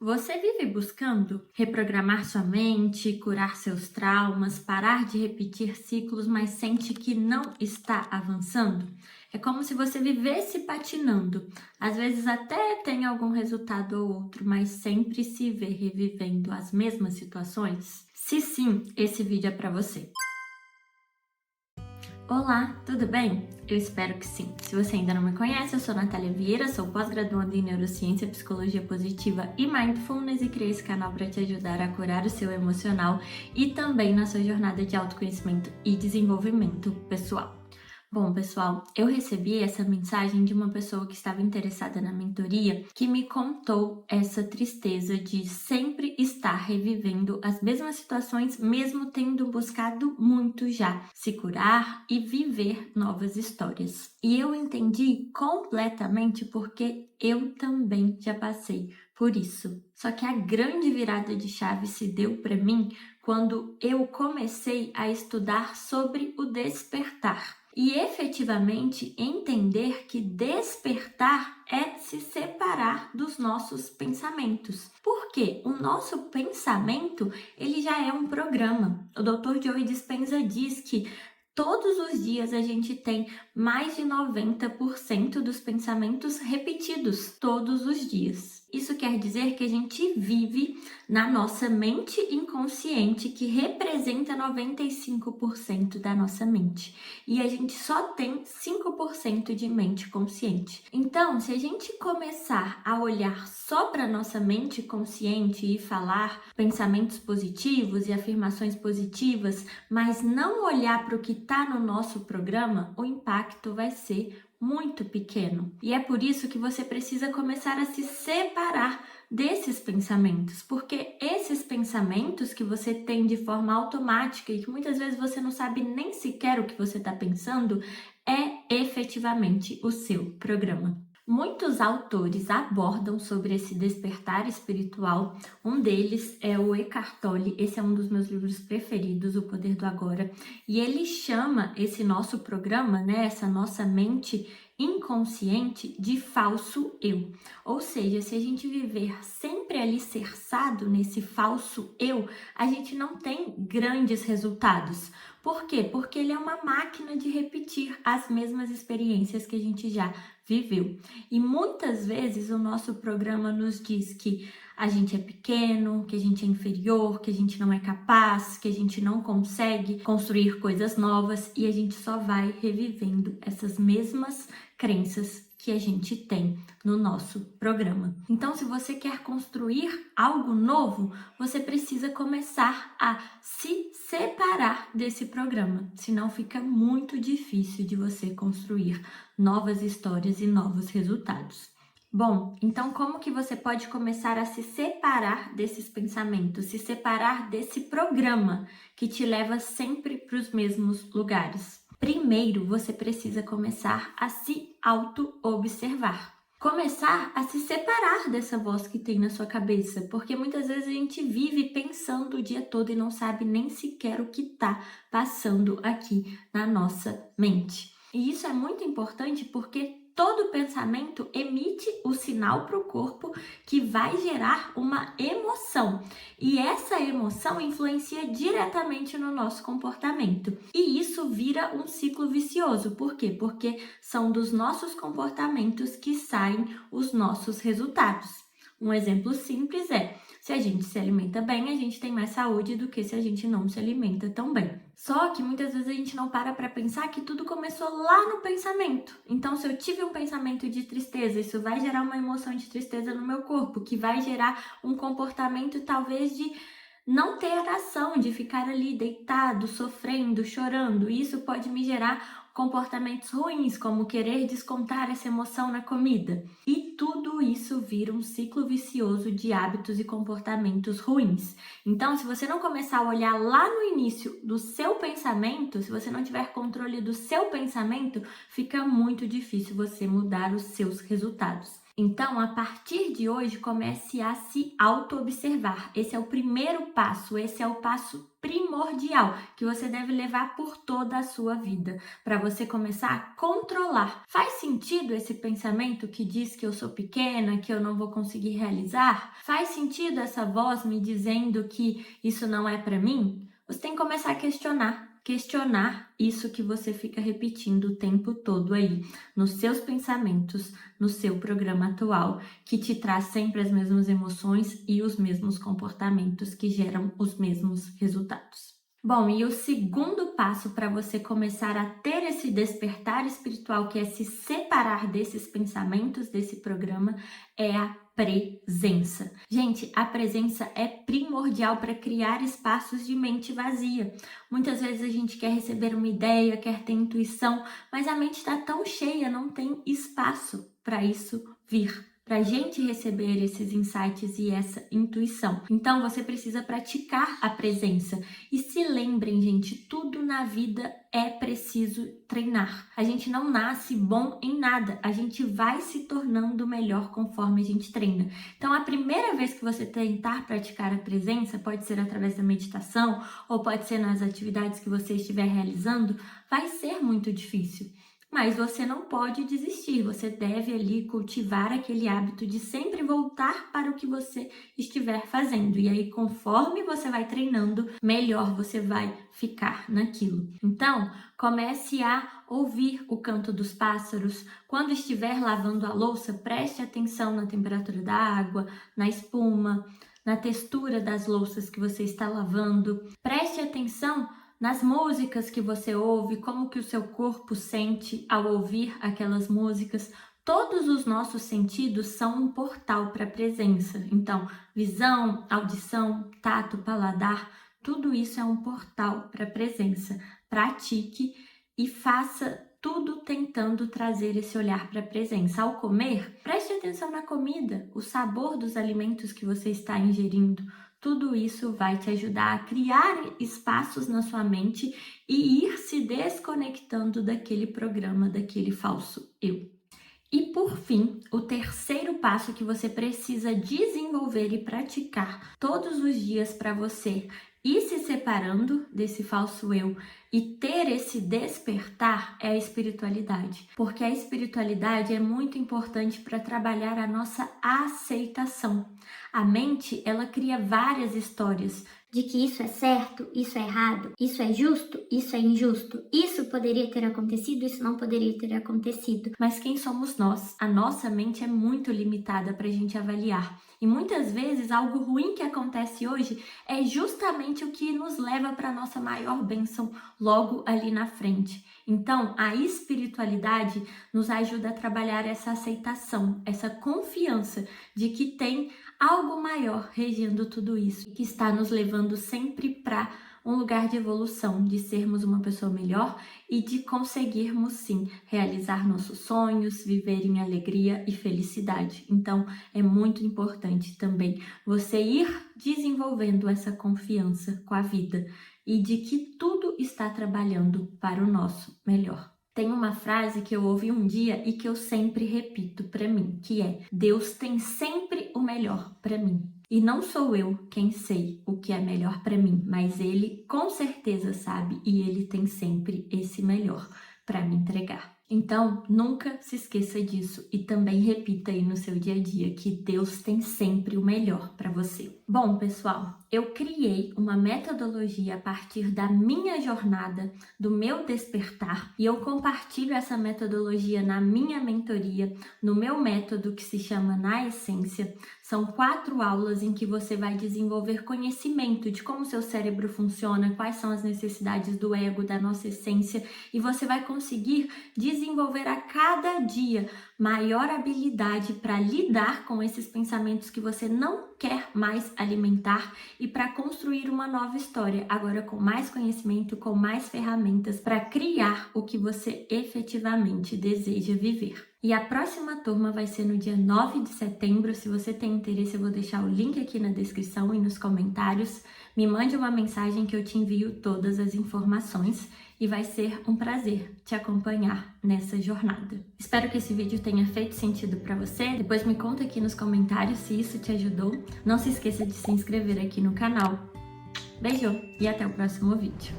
Você vive buscando reprogramar sua mente, curar seus traumas, parar de repetir ciclos, mas sente que não está avançando? É como se você vivesse patinando. Às vezes até tem algum resultado ou outro, mas sempre se vê revivendo as mesmas situações? Se sim, esse vídeo é para você. Olá, tudo bem? Eu espero que sim. Se você ainda não me conhece, eu sou Natália Vieira, sou pós-graduanda em Neurociência, Psicologia Positiva e Mindfulness e criei esse canal para te ajudar a curar o seu emocional e também na sua jornada de autoconhecimento e desenvolvimento pessoal. Bom, pessoal, eu recebi essa mensagem de uma pessoa que estava interessada na mentoria, que me contou essa tristeza de sempre estar revivendo as mesmas situações, mesmo tendo buscado muito já se curar e viver novas histórias. E eu entendi completamente porque eu também já passei por isso. Só que a grande virada de chave se deu para mim quando eu comecei a estudar sobre o despertar. E efetivamente entender que despertar é se separar dos nossos pensamentos. Porque o nosso pensamento, ele já é um programa. O Dr. Joe Dispenza diz que todos os dias a gente tem mais de 90% dos pensamentos repetidos todos os dias. Isso quer dizer que a gente vive na nossa mente inconsciente, que representa 95% da nossa mente. E a gente só tem 5% de mente consciente. Então, se a gente começar a olhar só para nossa mente consciente e falar pensamentos positivos e afirmações positivas, mas não olhar para o que está no nosso programa, o impacto vai ser muito pequeno. E é por isso que você precisa começar a se separar desses pensamentos, porque esses pensamentos que você tem de forma automática e que muitas vezes você não sabe nem sequer o que você está pensando, é efetivamente o seu programa. Muitos autores abordam sobre esse despertar espiritual. Um deles é o Eckhart Tolle. Esse é um dos meus livros preferidos, O Poder do Agora. E ele chama esse nosso programa, essa nossa mente inconsciente, de falso eu. Ou seja, se a gente viver sempre alicerçado nesse falso eu, a gente não tem grandes resultados. Por quê? Porque ele é uma máquina de repetir as mesmas experiências que a gente já viveu. E muitas vezes o nosso programa nos diz que a gente é pequeno, que a gente é inferior, que a gente não é capaz, que a gente não consegue construir coisas novas e a gente só vai revivendo essas mesmas crenças que a gente tem no nosso programa. Então, se você quer construir algo novo, você precisa começar a se separar desse programa, senão fica muito difícil de você construir novas histórias e novos resultados. Bom, então como que você pode começar a se separar desses pensamentos, se separar desse programa que te leva sempre para os mesmos lugares? Primeiro, você precisa começar a se auto-observar. Começar a se separar dessa voz que tem na sua cabeça, porque muitas vezes a gente vive pensando o dia todo e não sabe nem sequer o que está passando aqui na nossa mente. E isso é muito importante porque todo pensamento emite o sinal para o corpo que vai gerar uma emoção. E essa emoção influencia diretamente no nosso comportamento. E isso vira um ciclo vicioso. Por quê? Porque são dos nossos comportamentos que saem os nossos resultados. Um exemplo simples é: se a gente se alimenta bem, a gente tem mais saúde do que se a gente não se alimenta tão bem. Só que muitas vezes a gente não para pensar que tudo começou lá no pensamento. Então, se eu tive um pensamento de tristeza, isso vai gerar uma emoção de tristeza no meu corpo, que vai gerar um comportamento talvez de não ter ação, de ficar ali deitado, sofrendo, chorando. Isso pode me gerar comportamentos ruins, como querer descontar essa emoção na comida. E tudo isso vira um ciclo vicioso de hábitos e comportamentos ruins. Então, se você não começar a olhar lá no início do seu pensamento, se você não tiver controle do seu pensamento, fica muito difícil você mudar os seus resultados. Então, a partir de hoje, comece a se auto-observar. Esse é o primeiro passo, esse é o passo primordial que você deve levar por toda a sua vida, para você começar a controlar. Faz sentido esse pensamento que diz que eu sou pequena, que eu não vou conseguir realizar? Faz sentido essa voz me dizendo que isso não é para mim? Você tem que começar a questionar isso que você fica repetindo o tempo todo aí, nos seus pensamentos, no seu programa atual, que te traz sempre as mesmas emoções e os mesmos comportamentos que geram os mesmos resultados. Bom, e o segundo passo para você começar a ter esse despertar espiritual, que é se separar desses pensamentos, desse programa, é a presença. Gente, a presença é primordial para criar espaços de mente vazia. Muitas vezes a gente quer receber uma ideia, quer ter intuição, mas a mente está tão cheia, não tem espaço para isso vir, para a gente receber esses insights e essa intuição. Então, você precisa praticar a presença. E se lembrem, gente, tudo na vida é preciso treinar. A gente não nasce bom em nada, a gente vai se tornando melhor conforme a gente treina. Então, a primeira vez que você tentar praticar a presença, pode ser através da meditação ou pode ser nas atividades que você estiver realizando, vai ser muito difícil. Mas você não pode desistir, você deve ali cultivar aquele hábito de sempre voltar para o que você estiver fazendo. E aí, conforme você vai treinando, melhor você vai ficar naquilo. Então, comece a ouvir o canto dos pássaros. Quando estiver lavando a louça, preste atenção na temperatura da água, na espuma, na textura das louças que você está lavando. Preste atenção nas músicas que você ouve, como que o seu corpo sente ao ouvir aquelas músicas. Todos os nossos sentidos são um portal para a presença. Então, visão, audição, tato, paladar, tudo isso é um portal para a presença. Pratique e faça tudo tentando trazer esse olhar para a presença. Ao comer, preste atenção na comida, o sabor dos alimentos que você está ingerindo. Tudo isso vai te ajudar a criar espaços na sua mente e ir se desconectando daquele programa, daquele falso eu. E por fim, o terceiro passo que você precisa desenvolver e praticar todos os dias para você ir se separando desse falso eu e ter esse despertar é a espiritualidade. Porque a espiritualidade é muito importante para trabalhar a nossa aceitação. A mente, ela cria várias histórias de que isso é certo, isso é errado, isso é justo, isso é injusto, isso poderia ter acontecido, isso não poderia ter acontecido. Mas quem somos nós? A nossa mente é muito limitada para a gente avaliar. E muitas vezes algo ruim que acontece hoje é justamente o que nos leva para a nossa maior bênção logo ali na frente. Então, a espiritualidade nos ajuda a trabalhar essa aceitação, essa confiança de que tem algo maior regendo tudo isso, que está nos levando sempre para um lugar de evolução, de sermos uma pessoa melhor e de conseguirmos sim realizar nossos sonhos, viver em alegria e felicidade. Então, é muito importante também você ir desenvolvendo essa confiança com a vida e de que tudo está trabalhando para o nosso melhor. Tem uma frase que eu ouvi um dia e que eu sempre repito para mim, que é: Deus tem sempre o melhor para mim. E não sou eu quem sei o que é melhor para mim, mas Ele com certeza sabe e Ele tem sempre esse melhor para me entregar. Então, nunca se esqueça disso e também repita aí no seu dia a dia que Deus tem sempre o melhor para você. Bom, pessoal, eu criei uma metodologia a partir da minha jornada, do meu despertar, e eu compartilho essa metodologia na minha mentoria, no meu método que se chama Na Essência. São 4 aulas em que você vai desenvolver conhecimento de como seu cérebro funciona, quais são as necessidades do ego, da nossa essência, e você vai conseguir desenvolver a cada dia maior habilidade para lidar com esses pensamentos que você não quer mais alimentar e para construir uma nova história, agora com mais conhecimento, com mais ferramentas para criar o que você efetivamente deseja viver. E a próxima turma vai ser no dia 9 de setembro. Se você tem interesse, eu vou deixar o link aqui na descrição e nos comentários. Me mande uma mensagem que eu te envio todas as informações. e vai ser um prazer te acompanhar nessa jornada. Espero que esse vídeo tenha feito sentido para você. Depois me conta aqui nos comentários se isso te ajudou. Não se esqueça de se inscrever aqui no canal. Beijo e até o próximo vídeo.